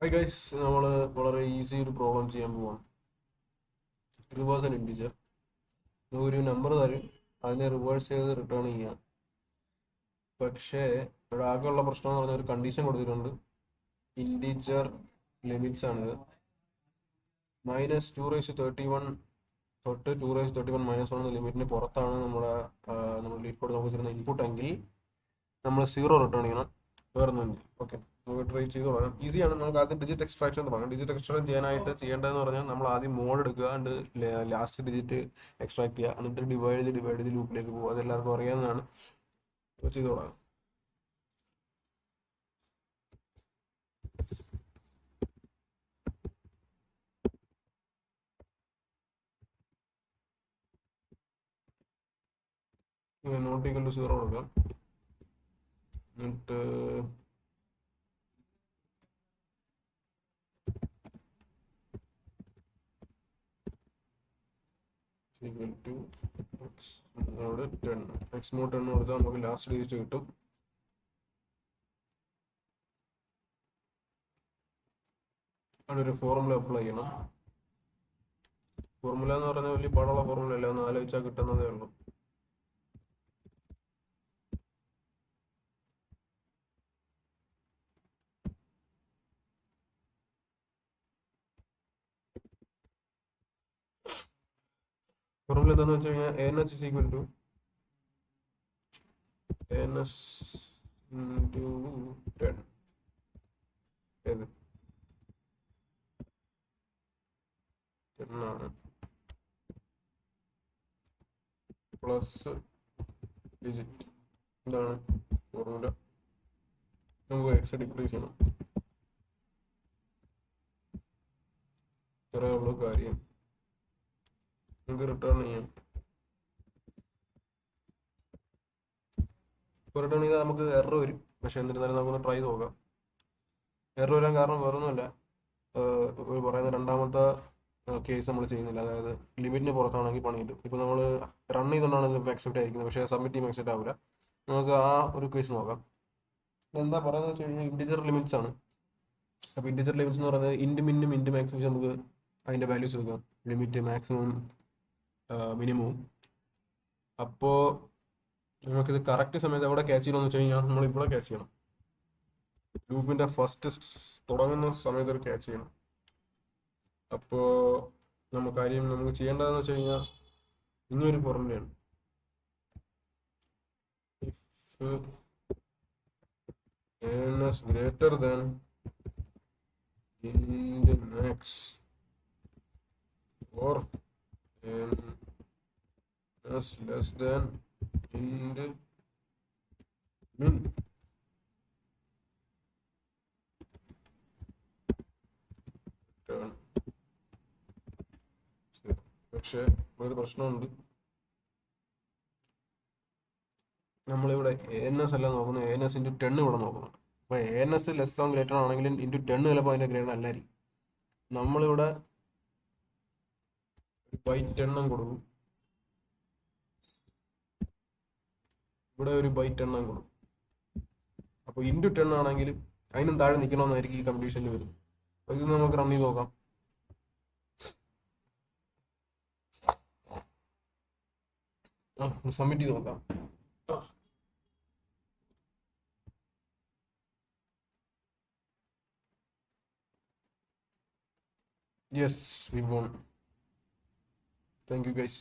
High guys, നമ്മൾ വളരെ easy ഒരു പ്രോബ്ലം ചെയ്യാൻ പോവാണ്. റിവേഴ്സ് ആൻഡ് ഇൻറ്റിജർ ഒരു നമ്പർ തരും, അതിനെ റിവേഴ്സ് ചെയ്ത് റിട്ടേൺ ചെയ്യാം. പക്ഷേ ഇവിടെ ആകെയുള്ള പ്രശ്നം എന്ന് പറഞ്ഞാൽ ഒരു കണ്ടീഷൻ കൊടുത്തിട്ടുണ്ട്. ഇൻറ്റിജർ ലിമിറ്റ്സ് ആണിത്. -2^31 തൊട്ട് 2^31 - 1 എന്ന ലിമിറ്റിന് പുറത്താണ് നമ്മുടെ ലീഡ് കോഡ് നമുക്ക് തരുന്ന ഇൻപുട്ട് എങ്കിൽ നമ്മൾ 0 റിട്ടേൺ ചെയ്യണം. വേറൊന്നുമില്ല. ഓക്കെ, നമുക്ക് ട്രൈ ചെയ്ത് തുടങ്ങാം. ഈസിയാണ്. നമുക്ക് ആദ്യം ഡിജിറ്റ് എക്സ്ട്രാക്ഷൻ എന്ന് പറയാം. ഡിജിറ്റ് എക്സ്ട്രാക്ഷൻ ചെയ്യാനായിട്ട് ചെയ്യേണ്ടതെന്ന് പറഞ്ഞാൽ നമ്മൾ ആദ്യം മോഡ് എടുക്കുക, and ലാസ്റ്റ് ഡിജിറ്റ് എക്സ്ട്രാക്ട് ചെയ്യുക, എന്നിട്ട് ഡിവൈഡ് ചെയ്ത് ലൂപ്പിലേക്ക് പോകുക. അതെല്ലാവർക്കും അറിയാവുന്നതാണ്. ചെയ്ത് തുടങ്ങാം. നോട്ട് ഈക്വൽ ടു 0 കൊടുക്കാം. എന്നിട്ട് ഈക്വൽ ടു എക്സ്, അവിടെ 10 എക്സ് മോഡ് 10 കൊടുത്താൽ നമുക്ക് ലാസ്റ്റ് ഡിജിറ്റ് കിട്ടും. അവിടെ ഒരു ഫോർമുല അപ്ലൈ ചെയ്യണം. ഫോർമുല എന്ന് പറഞ്ഞാൽ വലിയ പാടുള്ള ഫോർമുല അല്ല, ഒന്ന് ആലോചിച്ചാൽ കിട്ടുന്നതേ ഉള്ളൂ. ഫോർമുല എന്താണെന്ന് വെച്ച് കഴിഞ്ഞാൽ ANS is equal to ANS into 10. ഏത് 10 ആണ്, പ്ലസ് ഡിജിറ്റ്. എന്താണ് ഫോർമുല? നമുക്ക് എക്സ് ഡിക്രീസ് ചെയ്യണം. ഇത്രയേ ഉള്ളൂ കാര്യം. നമുക്ക് റിട്ടേൺ ചെയ്യാം. റിട്ടേൺ ചെയ്താൽ നമുക്ക് എറർ വരും. പക്ഷെ എന്നിരുന്നാലും നമുക്കൊന്ന് ട്രൈ നോക്കാം. എറർ വരാൻ കാരണം വേറൊന്നുമല്ല, പറയുന്ന രണ്ടാമത്തെ കേസ് നമ്മൾ ചെയ്യുന്നില്ല. അതായത് ലിമിറ്റിന് പുറത്താണെങ്കിൽ പണി കിട്ടും. ഇപ്പോൾ നമ്മൾ റൺ ചെയ്തുകൊണ്ടാണ് ഇപ്പോൾ അക്സെപ്റ്റ് ആയിരിക്കുന്നത്, പക്ഷേ സബ്മിറ്റ് ചെയ്യുമ്പോൾ അക്സെപ്റ്റ് ആവില്ല. നമുക്ക് ആ ഒരു കേസ് നോക്കാം. എന്താ പറയുന്നത് വെച്ച് കഴിഞ്ഞാൽ ഇൻറ്റിജർ ലിമിറ്റ്സ് ആണ്. അപ്പോൾ ഇൻറ്റിജർ ലിമിറ്റ്സ് എന്ന് പറയുന്നത് ഇൻറ്റ് മിന്നും ഇൻറ്റ് മാക്സും വെച്ച് നമുക്ക് അതിൻ്റെ വാല്യൂസ് എടുക്കാം. ലിമിറ്റ്, മാക്സിമം, മിനിമവും. അപ്പോൾ നമുക്കിത് കറക്റ്റ് സമയത്ത് എവിടെ ക്യാച്ച് ചെയ്യണമെന്ന് വെച്ച് കഴിഞ്ഞാൽ നമ്മൾ ഇവിടെ ക്യാച്ച് ചെയ്യണം. ലൂപ്പിൻ്റെ ഫസ്റ്റ് തുടങ്ങുന്ന സമയത്ത് ഒരു ക്യാച്ച് ചെയ്യണം. അപ്പോൾ നമുക്ക് ചെയ്യേണ്ടതെന്ന് വെച്ച് കഴിഞ്ഞാൽ ഇങ്ങനൊരു ഫോർമുലയാണ്. If ANS greater than int max or ANS less than int min, return 0. പക്ഷേ ഒരു പ്രശ്നമുണ്ട്. നമ്മളിവിടെ ANS അല്ല നോക്കുന്നത്, ANS into 10 ഇവിടെ നോക്കുന്നുണ്ട്. അപ്പോൾ ANS ലെസ് ഓൺ ഗ്രേറ്റർ ആണെങ്കിലും into 10 ചിലപ്പോൾ അതിൻ്റെ ഗ്രേഡ് അല്ലായിരിക്കും. നമ്മളിവിടെ ബൈ 10 കൊടുക്കും, ഇവിടെ ഒരു ബൈ 10 കൊടുക്കും. അപ്പോൾ into 10 ആണെങ്കിലും അതിനും താഴെ നിൽക്കണമെന്നായിരിക്കും ഈ കണ്ടീഷനിൽ വരും. അപ്പോൾ ഇത് നമുക്ക് റൺ ചെയ്ത് നോക്കാം. സബ്മിറ്റ് ചെയ്ത് നോക്കാം. Yes, we won. Thank you guys.